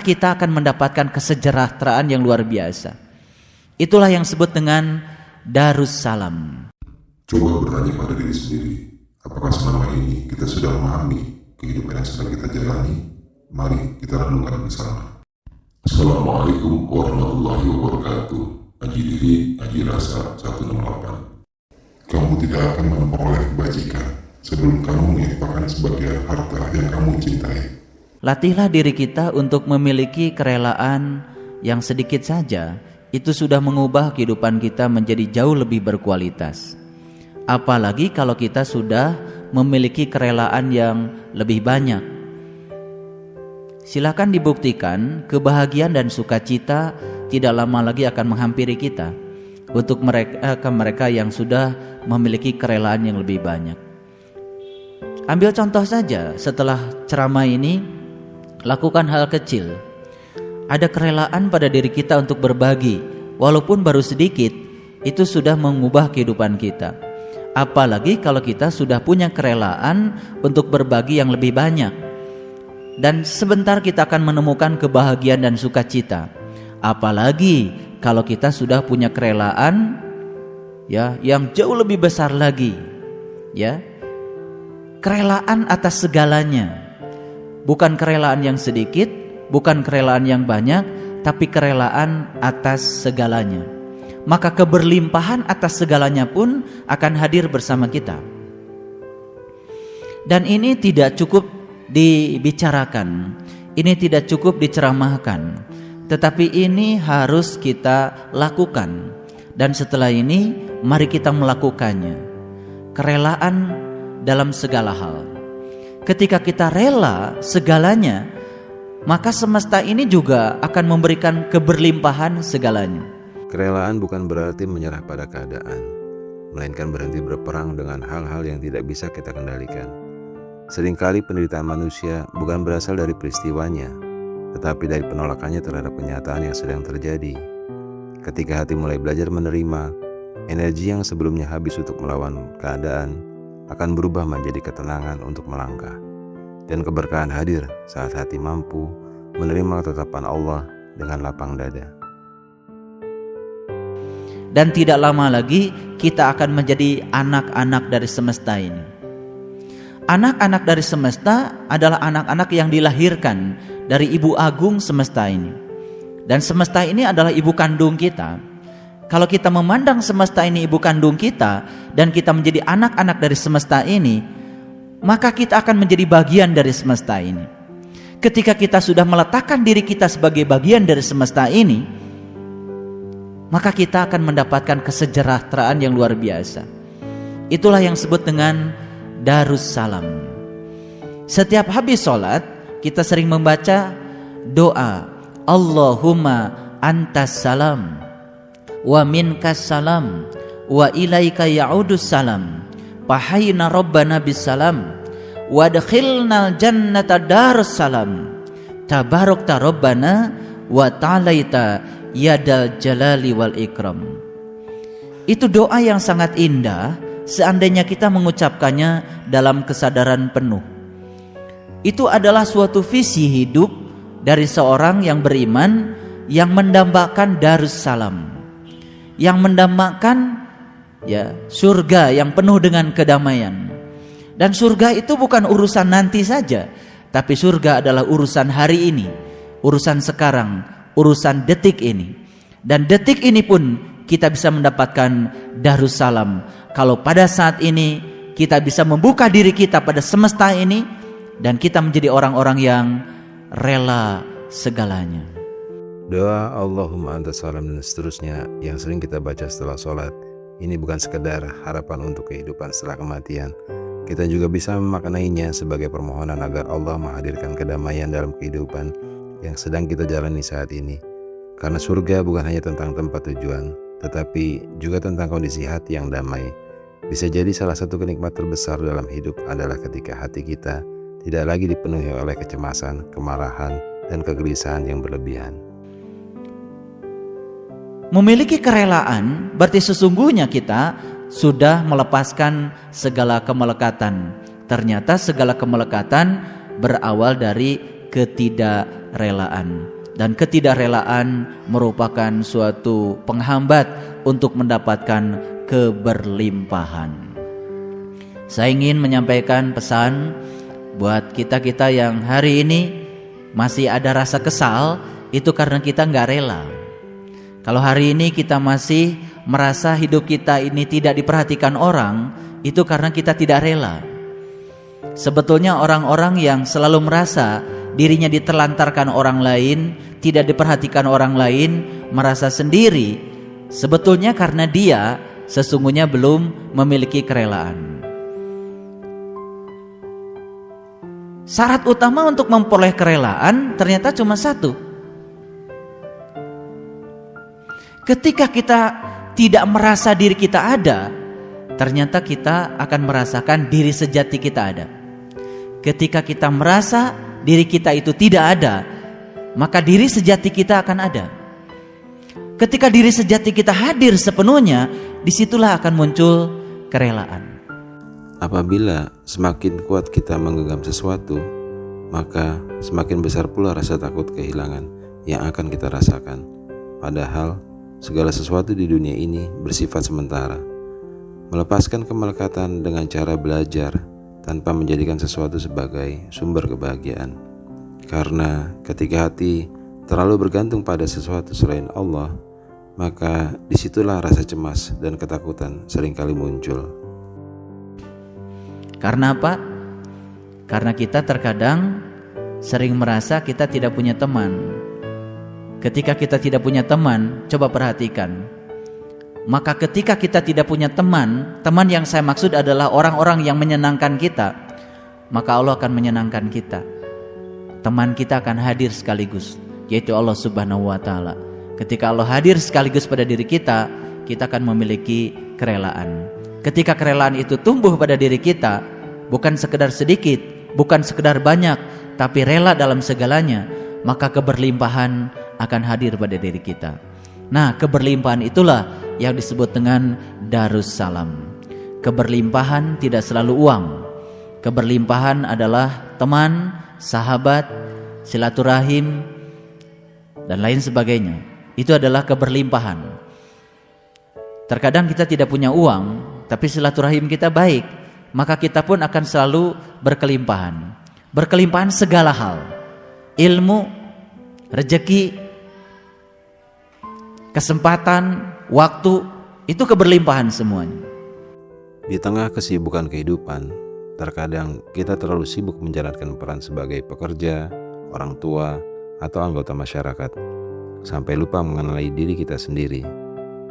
kita akan mendapatkan kesejahteraan yang luar biasa. Itulah yang disebut dengan Darussalam. Coba bertanya pada diri sendiri, apakah selama ini kita sudah memahami kehidupan yang sedang kita jalani? Mari kita renungkan bersama. Assalamualaikum warahmatullahi wabarakatuh. Aji Diri, Aji Rasa 168. Kamu tidak akan memperoleh kebajikan sebelum kamu menginfakkan sebagian harta yang kamu cintai. Latihlah diri kita untuk memiliki kerelaan yang sedikit saja. Itu sudah mengubah kehidupan kita menjadi jauh lebih berkualitas. Apalagi kalau kita sudah memiliki kerelaan yang lebih banyak. Silakan dibuktikan, kebahagiaan dan sukacita tidak lama lagi akan menghampiri kita. Untuk mereka yang sudah memiliki kerelaan yang lebih banyak. Ambil contoh saja, setelah ceramah ini lakukan hal kecil. Ada kerelaan pada diri kita untuk berbagi, walaupun baru sedikit, itu sudah mengubah kehidupan kita. Apalagi kalau kita sudah punya kerelaan untuk berbagi yang lebih banyak. Dan sebentar kita akan menemukan kebahagiaan dan sukacita. Apalagi kalau kita sudah punya kerelaan ya yang jauh lebih besar lagi. Ya. Kerelaan atas segalanya. Bukan kerelaan yang sedikit, bukan kerelaan yang banyak, tapi kerelaan atas segalanya. Maka keberlimpahan atas segalanya pun akan hadir bersama kita. Dan ini tidak cukup dibicarakan, ini tidak cukup diceramahkan, tetapi ini harus kita lakukan. Dan setelah ini, mari kita melakukannya. Kerelaan dalam segala hal. Ketika kita rela segalanya, maka semesta ini juga akan memberikan keberlimpahan segalanya. Kerelaan bukan berarti menyerah pada keadaan, melainkan berhenti berperang dengan hal-hal yang tidak bisa kita kendalikan. Seringkali penderitaan manusia bukan berasal dari peristiwanya, tetapi dari penolakannya terhadap kenyataan yang sedang terjadi. Ketika hati mulai belajar menerima, energi yang sebelumnya habis untuk melawan keadaan akan berubah menjadi ketenangan untuk melangkah. Dan keberkahan hadir saat hati mampu menerima ketetapan Allah dengan lapang dada. Dan tidak lama lagi kita akan menjadi anak-anak dari semesta ini. Anak-anak dari semesta adalah anak-anak yang dilahirkan dari Ibu Agung semesta ini. Dan semesta ini adalah ibu kandung kita. Kalau kita memandang semesta ini ibu kandung kita dan kita menjadi anak-anak dari semesta ini, maka kita akan menjadi bagian dari semesta ini. Ketika kita sudah meletakkan diri kita sebagai bagian dari semesta ini, maka kita akan mendapatkan kesejahteraan yang luar biasa. Itulah yang disebut dengan Darussalam. Setiap habis sholat, kita sering membaca doa, Allahumma antas salam wa minkas salam wa ilaika ya'udus salam fahayna rabbana bisalam wa adkhilnal jannata darussalam tabarakta rabbana wa ta'alaita yadal jalali wal ikram. Itu doa yang sangat indah seandainya kita mengucapkannya dalam kesadaran penuh. Itu adalah suatu visi hidup dari seorang yang beriman yang mendambakan Darussalam, yang mendambakan ya surga yang penuh dengan kedamaian. Dan surga itu bukan urusan nanti saja, tapi surga adalah urusan hari ini, urusan sekarang, urusan detik ini. Dan detik ini pun kita bisa mendapatkan Darussalam kalau pada saat ini kita bisa membuka diri kita pada semesta ini dan kita menjadi orang-orang yang rela segalanya. Doa Allahumma antas salam dan seterusnya yang sering kita baca setelah sholat, ini bukan sekedar harapan untuk kehidupan setelah kematian. Kita juga bisa memaknainya sebagai permohonan agar Allah menghadirkan kedamaian dalam kehidupan yang sedang kita jalani saat ini. Karena surga bukan hanya tentang tempat tujuan, tetapi juga tentang kondisi hati yang damai. Bisa jadi salah satu kenikmat terbesar dalam hidup adalah ketika hati kita tidak lagi dipenuhi oleh kecemasan, kemarahan, dan kegelisahan yang berlebihan. Memiliki kerelaan berarti sesungguhnya kita sudah melepaskan segala kemelekatan. Ternyata segala kemelekatan berawal dari ketidakrelaan. Dan ketidakrelaan merupakan suatu penghambat untuk mendapatkan keberlimpahan. Saya ingin menyampaikan pesan buat kita-kita yang hari ini masih ada rasa kesal, itu karena kita nggak rela. Kalau hari ini kita masih merasa hidup kita ini tidak diperhatikan orang, itu karena kita tidak rela. Sebetulnya orang-orang yang selalu merasa dirinya diterlantarkan orang lain, tidak diperhatikan orang lain, merasa sendiri, sebetulnya karena dia sesungguhnya belum memiliki kerelaan. Syarat utama untuk memperoleh kerelaan ternyata cuma satu. Ketika kita tidak merasa diri kita ada, ternyata kita akan merasakan diri sejati kita ada. Ketika kita merasa diri kita itu tidak ada, maka diri sejati kita akan ada. Ketika diri sejati kita hadir sepenuhnya, disitulah akan muncul kerelaan. Apabila semakin kuat kita menggenggam sesuatu, maka semakin besar pula rasa takut kehilangan yang akan kita rasakan. Padahal segala sesuatu di dunia ini bersifat sementara. Melepaskan kemelekatan dengan cara belajar tanpa menjadikan sesuatu sebagai sumber kebahagiaan. Karena ketika hati terlalu bergantung pada sesuatu selain Allah, maka disitulah rasa cemas dan ketakutan seringkali muncul. Karena apa? Karena kita terkadang sering merasa kita tidak punya teman. Ketika kita tidak punya teman, coba perhatikan. Maka ketika kita tidak punya teman, teman yang saya maksud adalah orang-orang yang menyenangkan kita, maka Allah akan menyenangkan kita. Teman kita akan hadir sekaligus, yaitu Allah Subhanahu wa Ta'ala. Ketika Allah hadir sekaligus pada diri kita, kita akan memiliki kerelaan. Ketika kerelaan itu tumbuh pada diri kita, bukan sekedar sedikit, bukan sekedar banyak, tapi rela dalam segalanya, maka keberlimpahan akan hadir pada diri kita. Nah, keberlimpahan itulah yang disebut dengan Darussalam. Keberlimpahan tidak selalu uang. Keberlimpahan adalah teman, sahabat, silaturahim, dan lain sebagainya. Itu adalah keberlimpahan. Terkadang kita tidak punya uang, tapi silaturahim kita baik, maka kita pun akan selalu berkelimpahan. Berkelimpahan segala hal. Ilmu, rezeki, kesempatan, waktu, itu keberlimpahan semuanya. Di tengah kesibukan kehidupan, terkadang kita terlalu sibuk menjalankan peran sebagai pekerja, orang tua, atau anggota masyarakat, sampai lupa mengenali diri kita sendiri.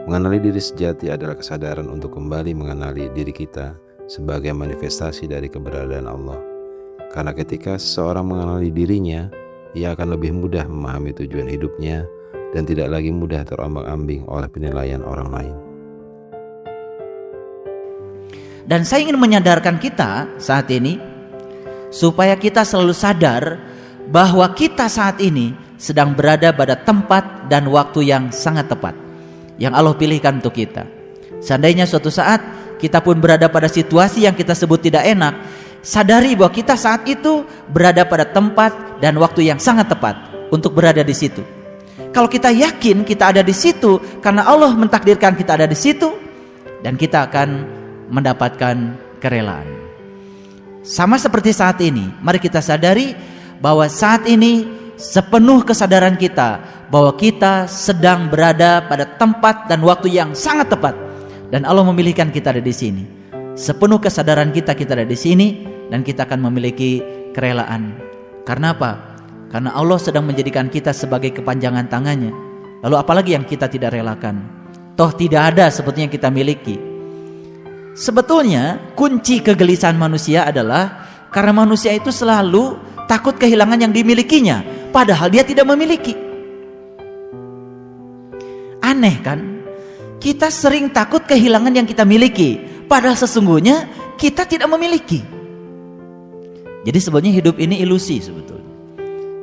Mengenali diri sejati adalah kesadaran untuk kembali mengenali diri kita sebagai manifestasi dari keberadaan Allah. Karena ketika seseorang mengenali dirinya, ia akan lebih mudah memahami tujuan hidupnya dan tidak lagi mudah terombang-ambing oleh penilaian orang lain. Dan saya ingin menyadarkan kita saat ini, supaya kita selalu sadar bahwa kita saat ini sedang berada pada tempat dan waktu yang sangat tepat, yang Allah pilihkan untuk kita. Seandainya suatu saat kita pun berada pada situasi yang kita sebut tidak enak, sadari bahwa kita saat itu berada pada tempat dan waktu yang sangat tepat untuk berada di situ. Kalau kita yakin kita ada di situ karena Allah mentakdirkan kita ada di situ, dan kita akan mendapatkan kerelaan. Sama seperti saat ini, mari kita sadari bahwa saat ini sepenuh kesadaran kita bahwa kita sedang berada pada tempat dan waktu yang sangat tepat, dan Allah memilihkan kita ada di sini. Sepenuh kesadaran kita ada di sini, dan kita akan memiliki kerelaan. Karena apa? Karena Allah sedang menjadikan kita sebagai kepanjangan tangannya. Lalu apalagi yang kita tidak relakan? Toh tidak ada sebetulnya yang kita miliki. Sebetulnya kunci kegelisahan manusia adalah karena manusia itu selalu takut kehilangan yang dimilikinya, padahal dia tidak memiliki. Aneh kan? Kita sering takut kehilangan yang kita miliki, padahal sesungguhnya kita tidak memiliki. Jadi sebetulnya hidup ini ilusi sebetulnya.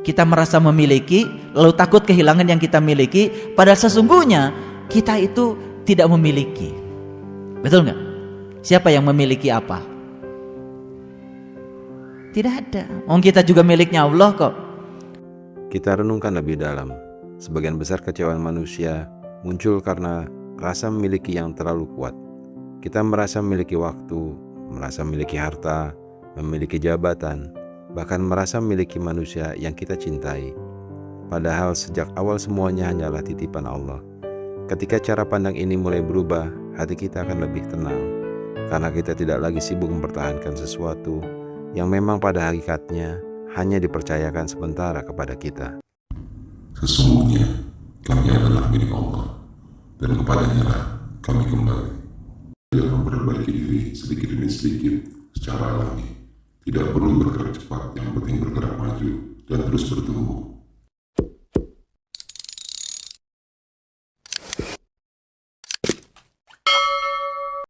Kita merasa memiliki, lalu takut kehilangan yang kita miliki, padahal sesungguhnya kita itu tidak memiliki. Betul nggak? Siapa yang memiliki apa? Tidak ada. Kita juga miliknya Allah kok. Kita renungkan lebih dalam. Sebagian besar kecewaan manusia muncul karena rasa memiliki yang terlalu kuat. Kita merasa memiliki waktu, merasa memiliki harta, memiliki jabatan, bahkan merasa memiliki manusia yang kita cintai. Padahal sejak awal semuanya hanyalah titipan Allah. Ketika cara pandang ini mulai berubah, hati kita akan lebih tenang, karena kita tidak lagi sibuk mempertahankan sesuatu yang memang pada hakikatnya hanya dipercayakan sementara kepada kita. Sesungguhnya kami adalah milik Allah, dan kepadanya lah kami kembali. Dalam memperbaiki diri sedikit demi sedikit secara alami. Tidak perlu bergerak cepat, yang penting bergerak maju dan terus bertumbuh.